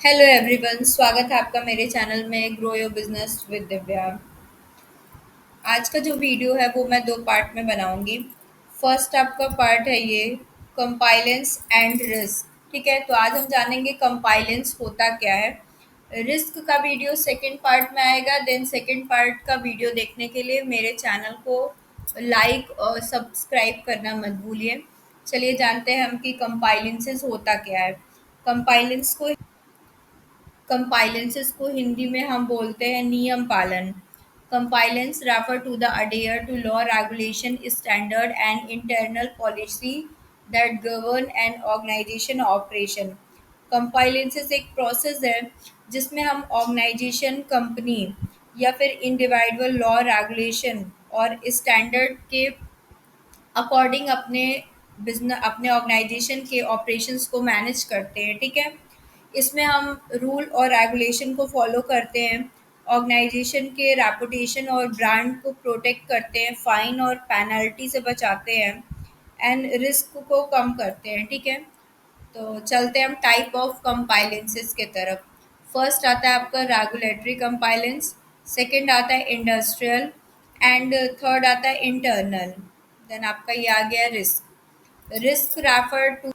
Hello everyone, स्वागत है आपका मेरे चैनल में grow your business with Divya. आज का जो वीडियो है वो मैं दो पार्ट में बनाऊंगी। फर्स्ट आपका पार्ट है ये कंपाइलेंस एंड रिस्क। ठीक है, तो आज हम जानेंगे कंपाइलेंस होता क्या है। रिस्क का वीडियो सेकंड पार्ट में आएगा। देन सेकंड पार्ट का वीडियो देखने के लिए मेरे चैनल को लाइक और सब्सक्राइब करना मत भूलिए। चलिए जानते हैं हम कि कंपाइलेंसेस होता क्या है। कंपाइलेंस को कंपाइलेंसेस को हिंदी में हम बोलते हैं नियम पालन। Compliance refer to the adhere to law regulation standard and internal policy that govern an organisation operation. Compliances एक प्रोसेस है जिसमें हम ऑर्गेनाइजेशन, कंपनी या फिर इंडिविजुअल लॉ रेगुलेशन और स्टैंडर्ड के अकॉर्डिंग अपने ऑर्गेनाइजेशन के ऑपरेशंस को मैनेज करते हैं। ठीक है, इसमें हम रूल और रेगुलेशन को फॉलो करते हैं, ऑर्गेनाइजेशन के रेपुटेशन और ब्रांड को प्रोटेक्ट करते हैं, फाइन और पेनल्टी से बचाते हैं एंड रिस्क को कम करते हैं। ठीक है, तो चलते हैं हम टाइप ऑफ कंपाइलेंसेस के तरफ। फर्स्ट आता है आपका रेगुलेटरी कंपाइलेंस, सेकंड आता है इंडस्ट्रियल एंड थर्ड आता है इंटरनल। देन आपका ये आ गया risk. Risk refer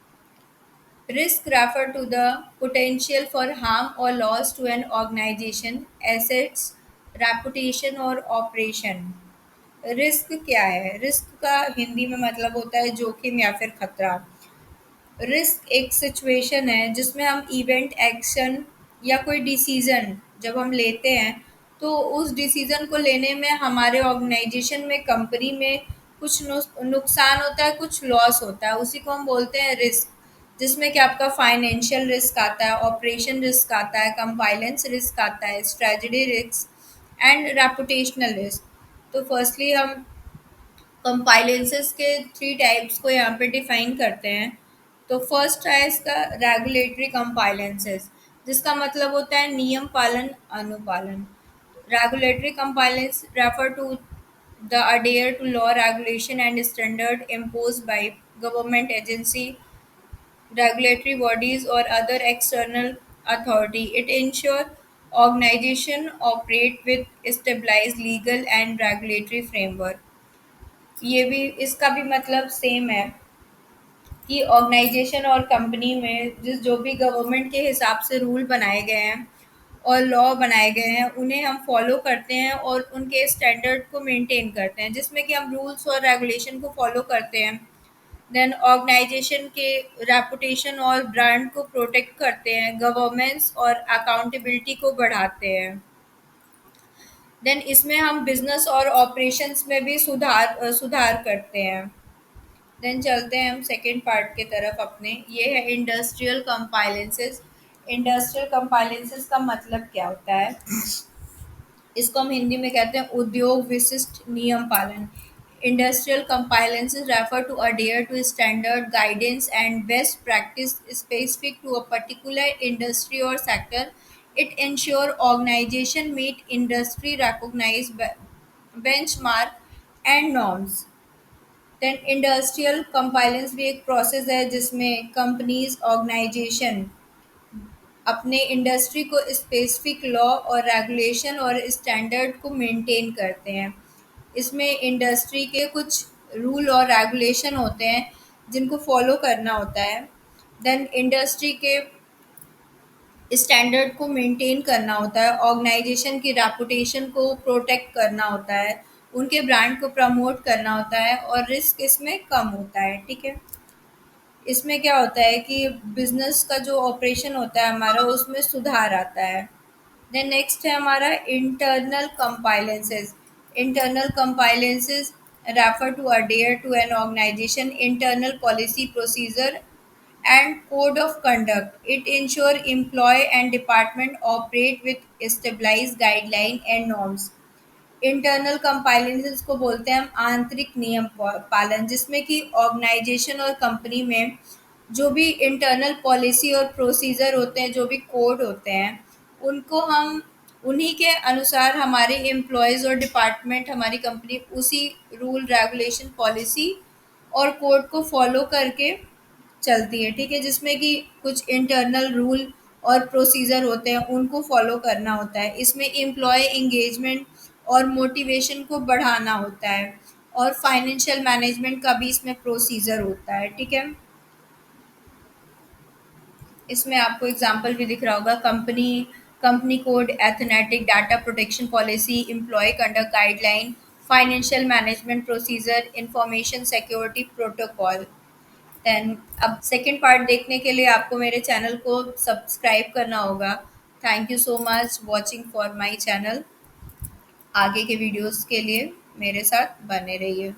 to the potential for harm or loss to an organization, assets, reputation और ऑपरेशन। रिस्क क्या है? रिस्क का हिंदी में मतलब होता है जोखिम या फिर खतरा। रिस्क एक सिचुएशन है जिसमें हम इवेंट, एक्शन या कोई डिसीजन जब हम लेते हैं तो उस डिसीजन को लेने में हमारे ऑर्गेनाइजेशन में, कंपनी में कुछ नुकसान होता है, कुछ लॉस होता है, उसी को हम बोलते हैं रिस्क। जिसमें कि आपका फाइनेंशियल रिस्क आता है, ऑपरेशन रिस्क आता है, कंपाइलेंस रिस्क आता है, strategy risk and reputational risk. तो फर्स्टली हम कंपाइलेंसेस के थ्री टाइप्स को यहाँ पे डिफाइन करते हैं। तो फर्स्ट है इसका रेगुलेटरी कंपाइलेंसेस, जिसका मतलब होता है नियम पालन, अनुपालन। Regulatory compliance refer to the adhere to law, regulation and standard impose by government agency, regulatory bodies or other external authority. It ensure organization operate with stabilized legal and regulatory framework. ये भी, इसका भी मतलब same है कि organisation और company में जो भी गवर्नमेंट के हिसाब से रूल बनाए गए हैं और लॉ बनाए गए हैं उन्हें हम फॉलो करते हैं और उनके स्टैंडर्ड को मेंटेन करते हैं, जिसमें कि हम रूल्स और रेगुलेशन को फॉलो करते हैं। देन ऑर्गेनाइजेशन के रेपुटेशन और ब्रांड को प्रोटेक्ट करते हैं, गवर्नेंस और अकाउंटेबिलिटी को बढ़ाते हैं। देन इसमें हम बिजनेस और ऑपरेशंस में भी सुधार करते हैं। देन चलते हैं हम सेकेंड पार्ट के तरफ अपने। ये है इंडस्ट्रियल कंपाइलेंसेस। इंडस्ट्रियल कंपाइलेंसेस का मतलब क्या होता है? इसको हम हिंदी में कहते हैं उद्योग विशिष्ट नियम पालन। Industrial compliances refer to adhere to standard guidance and best practice specific to a particular industry or sector. It ensure organization meet industry recognized benchmark and norms. Then industrial compliance भी एक प्रोसेस है जिसमें companies, organisation अपने industry को specific law और regulation और standard को maintain करते हैं। इसमें इंडस्ट्री के कुछ रूल और रेगुलेशन होते हैं जिनको फॉलो करना होता है। देन इंडस्ट्री के स्टैंडर्ड को मेंटेन करना होता है, ऑर्गेनाइजेशन की रेपुटेशन को प्रोटेक्ट करना होता है, उनके ब्रांड को प्रमोट करना होता है और रिस्क इसमें कम होता है। ठीक है, इसमें क्या होता है कि बिजनेस का जो ऑपरेशन होता है हमारा, उसमें सुधार आता है। देन नेक्स्ट है हमारा internal compliances. Internal compliances refer to adhere to an organisation internal policy, procedure and code of conduct. It ensure employee and department operate with stabilized guideline and norms. Internal compliances को बोलते हैं हम आंतरिक नियम पालन, जिसमें कि ऑर्गेनाइजेशन और कंपनी में जो भी इंटरनल पॉलिसी और प्रोसीजर होते हैं, जो भी कोड होते हैं, उनको हम उन्हीं के अनुसार हमारे एम्प्लॉयज़ और डिपार्टमेंट, हमारी कंपनी उसी रूल, रेगुलेशन, पॉलिसी और कोड को फॉलो करके चलती है। ठीक है, जिसमें कि कुछ इंटरनल रूल और प्रोसीजर होते हैं उनको फॉलो करना होता है। इसमें एम्प्लॉय एंगेजमेंट और मोटिवेशन को बढ़ाना होता है, और फाइनेंशियल मैनेजमेंट का भी इसमें प्रोसीजर होता है। ठीक है, इसमें आपको एग्जांपल भी दिख रहा होगा, कंपनी कंपनी कोड, एथनेटिक, data protection policy, employ conduct guideline, financial management procedure, information security protocol. Then अब सेकंड पार्ट देखने के लिए आपको मेरे चैनल को सब्सक्राइब करना होगा। Thank you so much watching for my channel. आगे के वीडियोस के लिए मेरे साथ बने रहिए।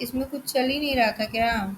इसमें कुछ चल ही नहीं रहा था क्या?